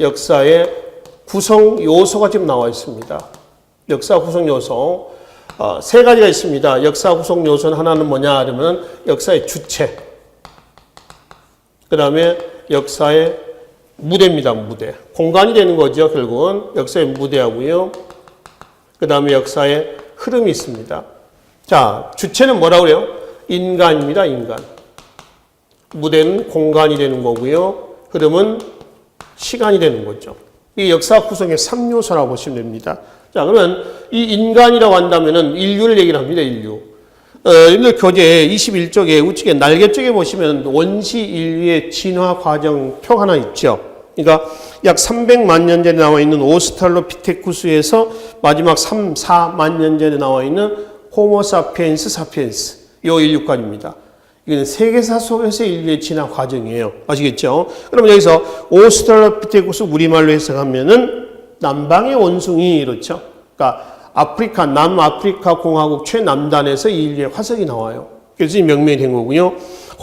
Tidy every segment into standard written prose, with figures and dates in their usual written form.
역사의 구성 요소가 지금 나와 있습니다. 역사 구성 요소 세 가지가 있습니다. 역사 구성 요소는 하나는 뭐냐 그러면 역사의 주체, 그 다음에 역사의 무대입니다. 무대. 공간이 되는 거죠. 결국은 역사의 무대하고요. 그 다음에 역사의 흐름이 있습니다. 자, 주체는 뭐라고 그래요? 인간입니다. 인간. 무대는 공간이 되는 거고요. 흐름은 시간이 되는 거죠. 이 역사 구성의 3요소라고 보시면 됩니다. 자, 그러면 이 인간이라고 한다면은 인류를 얘기를 합니다. 인류. 여러분들 교재 21쪽에 우측에 날개 쪽에 보시면 원시 인류의 진화 과정 표 하나 있죠. 그러니까 약 300만 년 전에 나와 있는 오스트랄로피테쿠스에서 마지막 4만 년 전에 나와 있는 호모사피엔스 사피엔스 요 인류까지입니다. 이거는 세계사 속에서 인류의 진화 과정이에요. 아시겠죠? 그러면 여기서 오스트랄로피테쿠스 우리말로 해석하면은 남방의 원숭이 이렇죠. 그러니까 아프리카 남아프리카 공화국 최남단에서 인류의 화석이 나와요. 그래서 이 명명이 된 거고요.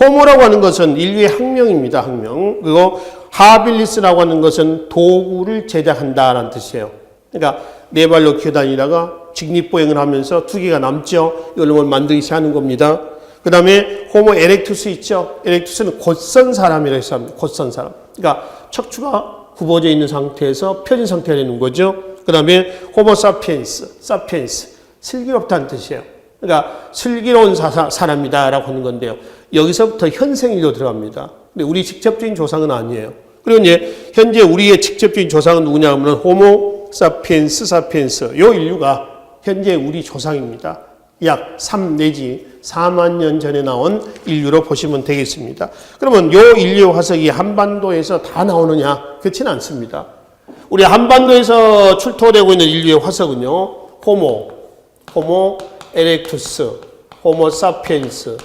호모라고 하는 것은 인류의 학명입니다. 학명. 그리고 하빌리스라고 하는 것은 도구를 제작한다라는 뜻이에요. 그러니까 네 발로 기어다니다가 직립보행을 하면서 두 개가 남죠. 이걸로 뭘 만들기 시작하는 겁니다. 그 다음에 호모 에렉투스 있죠. 에렉투스는 곧선 사람이라고 해서 합니다. 곧선 사람. 그러니까 척추가 굽어져 있는 상태에서 펴진 상태가 되는 거죠. 그 다음에 호모 사피엔스, 슬기롭다는 뜻이에요. 그러니까 슬기로운 사람이다라고 하는 건데요. 여기서부터 현생인류로 들어갑니다. 근데 우리 직접적인 조상은 아니에요. 그리고 이제 현재 우리의 직접적인 조상은 누구냐 하면 호모 사피엔스, 요 인류가 현재 우리 조상입니다. 약 3 내지 4만 년 전에 나온 인류로 보시면 되겠습니다. 그러면 요 인류 화석이 한반도에서 다 나오느냐? 그렇지는 않습니다. 우리 한반도에서 출토되고 있는 인류의 화석은요. 호모 에렉투스, 호모 사피엔스,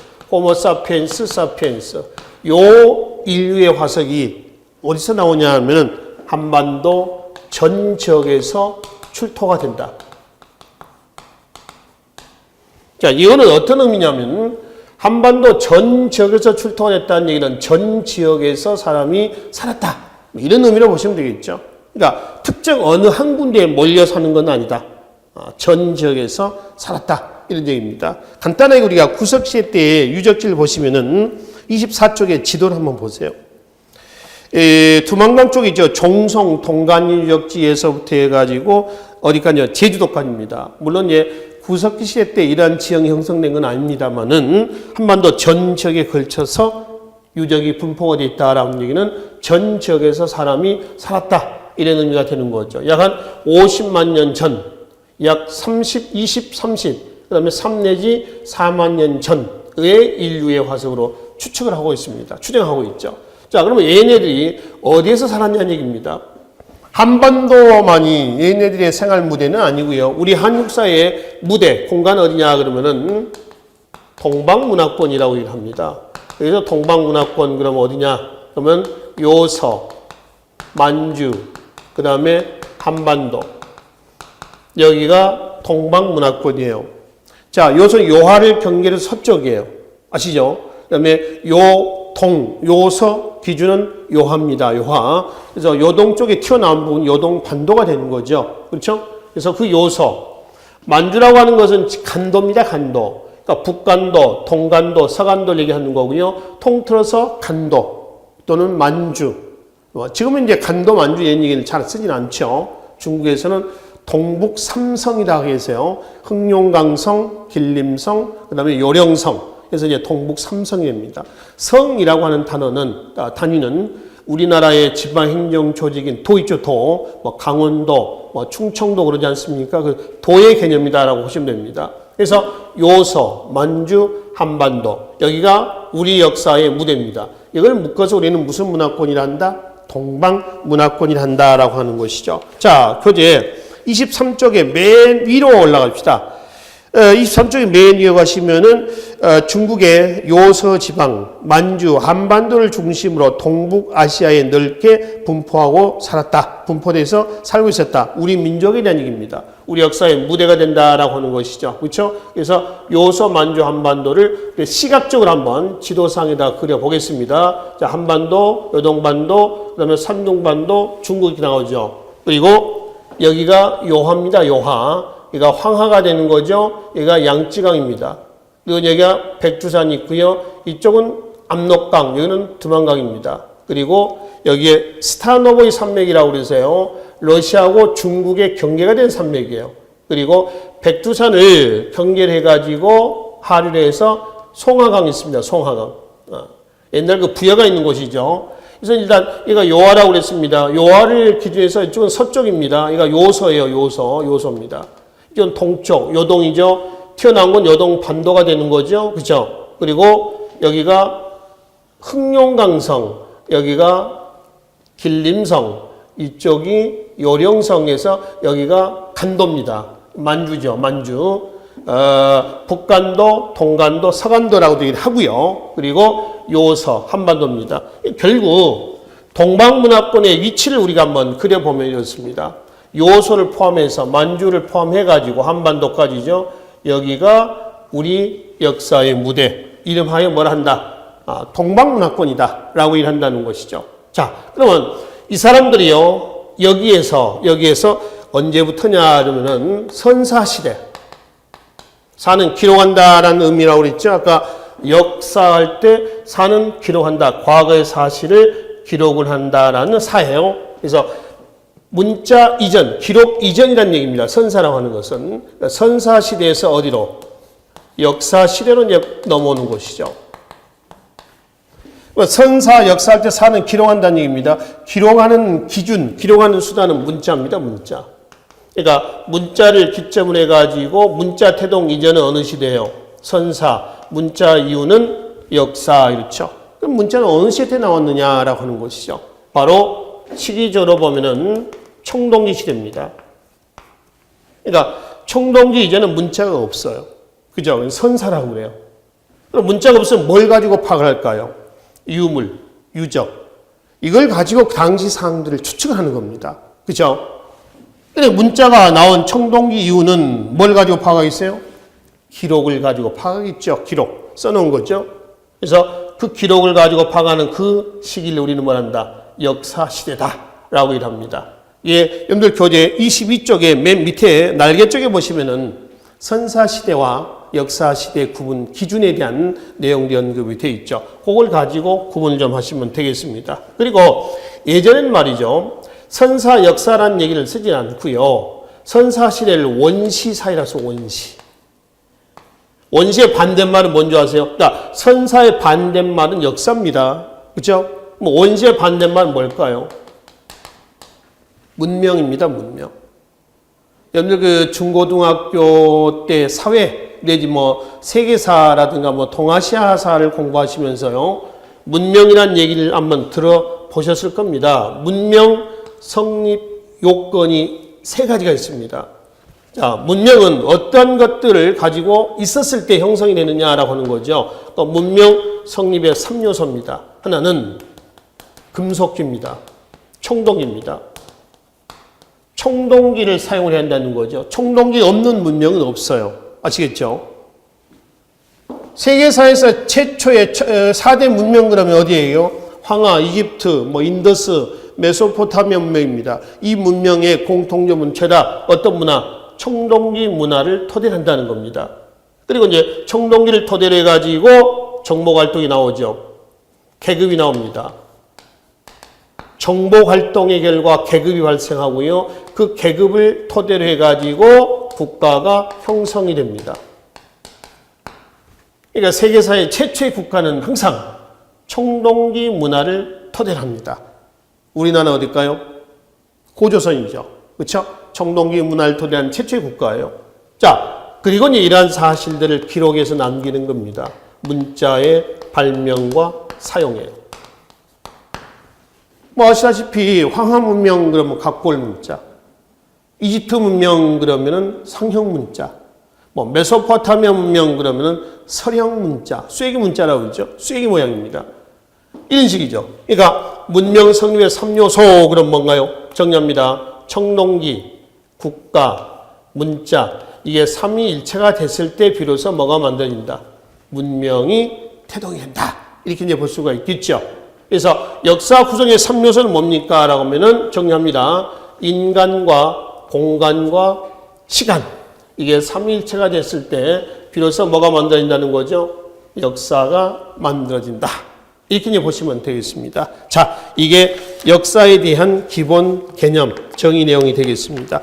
사피엔스. 요 인류의 화석이 어디서 나오냐 하면은 한반도 전 지역에서 출토가 된다. 자, 이거는 어떤 의미냐면 한반도 전 지역에서 출토가 됐다는 얘기는 전 지역에서 사람이 살았다. 이런 의미로 보시면 되겠죠. 그러니까 특정 어느 한 군데에 몰려 사는 건 아니다. 전 지역에서 살았다. 이런 얘기입니다. 간단하게 우리가 구석시대 때의 유적지를 보시면은 24쪽의 지도를 한번 보세요. 두만강 쪽이죠. 종성, 동간 유적지에서부터 해가지고 어디까지요? 제주도까지입니다. 물론 구석기 시대 때 이러한 지형이 형성된 건 아닙니다만은 한반도 전 지역에 걸쳐서 유적이 분포가 되어 있다라는 얘기는 전 지역에서 사람이 살았다. 이런 의미가 되는 거죠. 약 한 50만 년 전, 약 30, 그 다음에 3 내지 4만 년 전의 인류의 화석으로 추측을 하고 있습니다. 추정하고 있죠. 자, 그러면 얘네들이 어디에서 살았냐는 얘기입니다. 한반도만이 얘네들의 생활 무대는 아니고요. 우리 한국사의 무대, 공간 어디냐 그러면은 동방문화권이라고 합니다. 그래서 동방문화권 그러면 어디냐? 그러면 요서, 만주, 그 다음에 한반도. 여기가 동방문화권이에요. 자, 요서 요하를 경계로 서쪽이에요. 아시죠? 그 다음에 요서 기준은 요하입니다. 요하. 그래서 요동 쪽에 튀어나온 부분 요동 반도가 되는 거죠. 그렇죠? 그래서 그 요서. 만주라고 하는 것은 간도입니다. 간도. 그러니까 북간도, 동간도, 서간도를 얘기하는 거고요. 통틀어서 간도 또는 만주. 지금은 이제 간도, 만주 이런 얘기를 잘 쓰진 않죠. 중국에서는 동북 삼성이라고 해서요. 흑룡강성, 길림성, 그 다음에 요령성. 그래서 이제 동북 삼성입니다. 성이라고 하는 단위는 우리나라의 지방행정 조직인 도 있죠, 도. 강원도, 충청도 그러지 않습니까? 그 도의 개념이다라고 보시면 됩니다. 그래서 요서, 만주, 한반도. 여기가 우리 역사의 무대입니다. 이걸 묶어서 우리는 무슨 문화권이라 한다? 동방문화권이라 한다라고 하는 것이죠. 자, 교재 23쪽에 맨 위로 올라갑시다. 23쪽에 맨 위에 가시면은 중국의 요서 지방, 만주, 한반도를 중심으로 동북아시아에 넓게 분포하고 살았다. 분포돼서 살고 있었다. 우리 민족에 대한 얘기입니다. 우리 역사의 무대가 된다라고 하는 것이죠. 그렇죠? 그래서 요소 만주 한반도를 시각적으로 한번 지도상에다 그려보겠습니다. 자, 한반도, 요동반도, 그다음에 산둥반도, 중국이 나오죠. 그리고 여기가 요하입니다. 요하. 여기가 황하가 되는 거죠. 여기가 양쯔강입니다. 그리고 여기가 백두산이 있고요. 이쪽은 압록강, 여기는 두만강입니다. 그리고 여기에 스타노보이 산맥이라고 그러세요. 러시아하고 중국의 경계가 된 산맥이에요. 그리고 백두산을 경계해가지고 하류를 해서 송하강이 있습니다. 송하강. 옛날 그 부여가 있는 곳이죠. 그래서 일단 이거 요하라고 그랬습니다. 요하를 기준해서 이쪽은 서쪽입니다. 이거 요서예요. 요소입니다. 이건 동쪽, 요동이죠. 튀어나온 건 요동 반도가 되는 거죠. 그죠? 그리고 여기가 흑룡강성, 여기가 길림성, 이쪽이 요령성에서 여기가 간도입니다. 만주죠. 만주. 북간도, 동간도, 서간도라고 되기도 하고요. 그리고 요서, 한반도입니다. 결국 동방문화권의 위치를 우리가 한번 그려보면 이렇습니다. 요소를 포함해서 만주를 포함해가지고 한반도까지죠. 여기가 우리 역사의 무대, 이름하여 뭐라 한다? 동방문화권이다 라고 일한다는 것이죠. 자, 그러면 이 사람들이요, 여기에서 언제부터냐 그러면은 선사시대. 사는 기록한다라는 의미라고 그랬죠. 아까 역사할 때 사는 기록한다. 과거의 사실을 기록을 한다라는 사예요. 그래서 문자 이전, 기록 이전이라는 얘기입니다. 선사라고 하는 것은. 그러니까 선사시대에서 어디로? 역사시대로 넘어오는 것이죠. 선사 역사할 때 사는 기록한다는 얘기입니다. 기록하는 기준, 기록하는 수단은 문자입니다. 문자. 그러니까 문자를 기점으로 해가지고 문자 태동 이전은 어느 시대예요? 선사. 문자 이후는 역사. 이렇죠. 그럼 문자는 어느 시대에 나왔느냐라고 하는 것이죠. 바로 시기적으로 보면은 청동기 시대입니다. 그러니까 청동기 이전은 문자가 없어요. 그죠? 선사라고 그래요. 그럼 문자가 없으면 뭘 가지고 파악을 할까요? 유물, 유적. 이걸 가지고 당시 사항들을 추측을 하는 겁니다. 그죠? 근데 문자가 나온 청동기 이후는 뭘 가지고 파악하겠어요? 기록을 가지고 파악하겠죠. 기록. 써놓은 거죠. 그래서 그 기록을 가지고 파악하는 그 시기를 우리는 뭐란다? 역사시대다. 라고 일합니다. 예, 여러분들 교재 22쪽에 맨 밑에 날개 쪽에 보시면은 선사시대와 역사시대 구분 기준에 대한 내용도 언급이 되어 있죠. 그걸 가지고 구분을 좀 하시면 되겠습니다. 그리고 예전엔 말이죠. 선사 역사라는 얘기를 쓰지 않고요. 선사시대를 원시사회라고 써. 원시. 원시의 반대말은 뭔지 아세요? 그러니까 선사의 반대말은 역사입니다. 그렇죠? 뭐 원시의 반대말은 뭘까요? 문명입니다. 문명. 여러분들 그 중고등학교 때 사회 내지 뭐 세계사라든가 뭐 동아시아사를 공부하시면서요. 문명이라는 얘기를 한번 들어보셨을 겁니다. 문명 성립 요건이 3가지가 있습니다. 자, 문명은 어떤 것들을 가지고 있었을 때 형성이 되느냐라고 하는 거죠. 그러니까 문명 성립의 3요소입니다. 하나는 금속기입니다. 청동기입니다. 청동기를 사용을 해야 한다는 거죠. 청동기 없는 문명은 없어요. 아시겠죠? 세계사에서 최초의 4대 문명 그러면 어디예요? 황하, 이집트, 뭐 인더스, 메소포타미아 문명입니다. 이 문명의 공통점은 죄다 어떤 문화? 청동기 문화를 토대로 한다는 겁니다. 그리고 이제 청동기를 토대로 해가지고 정보활동이 나오죠. 계급이 나옵니다. 정보활동의 결과 계급이 발생하고요. 그 계급을 토대로 해가지고 국가가 형성이 됩니다. 그러니까 세계사의 최초의 국가는 항상 청동기 문화를 토대로 합니다. 우리나라 어딜까요? 고조선이죠. 그렇죠? 청동기 문화를 토대한 최초의 국가예요. 자, 그리고 이제 이러한 사실들을 기록해서 남기는 겁니다. 문자의 발명과 사용이에요. 뭐 아시다시피 황하 문명 그러면 각골 문자, 이집트 문명 그러면은 상형 문자, 뭐 메소포타미아 문명 그러면은 서령 문자, 쐐기 문자라고 그러죠. 쐐기 모양입니다. 이런 식이죠. 그러니까 문명 성립의 3요소 그럼 뭔가요? 정리합니다. 청동기, 국가, 문자, 이게 삼위일체가 됐을 때 비로소 뭐가 만들어진다? 문명이 태동이 된다. 이렇게 이제 볼 수가 있겠죠. 그래서 역사 구성의 3요소는 뭡니까? 라고 하면은 정리합니다. 인간과 공간과 시간. 이게 삼위일체가 됐을 때 비로소 뭐가 만들어진다는 거죠? 역사가 만들어진다. 이렇게 이제 보시면 되겠습니다. 자, 이게 역사에 대한 기본 개념, 정의 내용이 되겠습니다.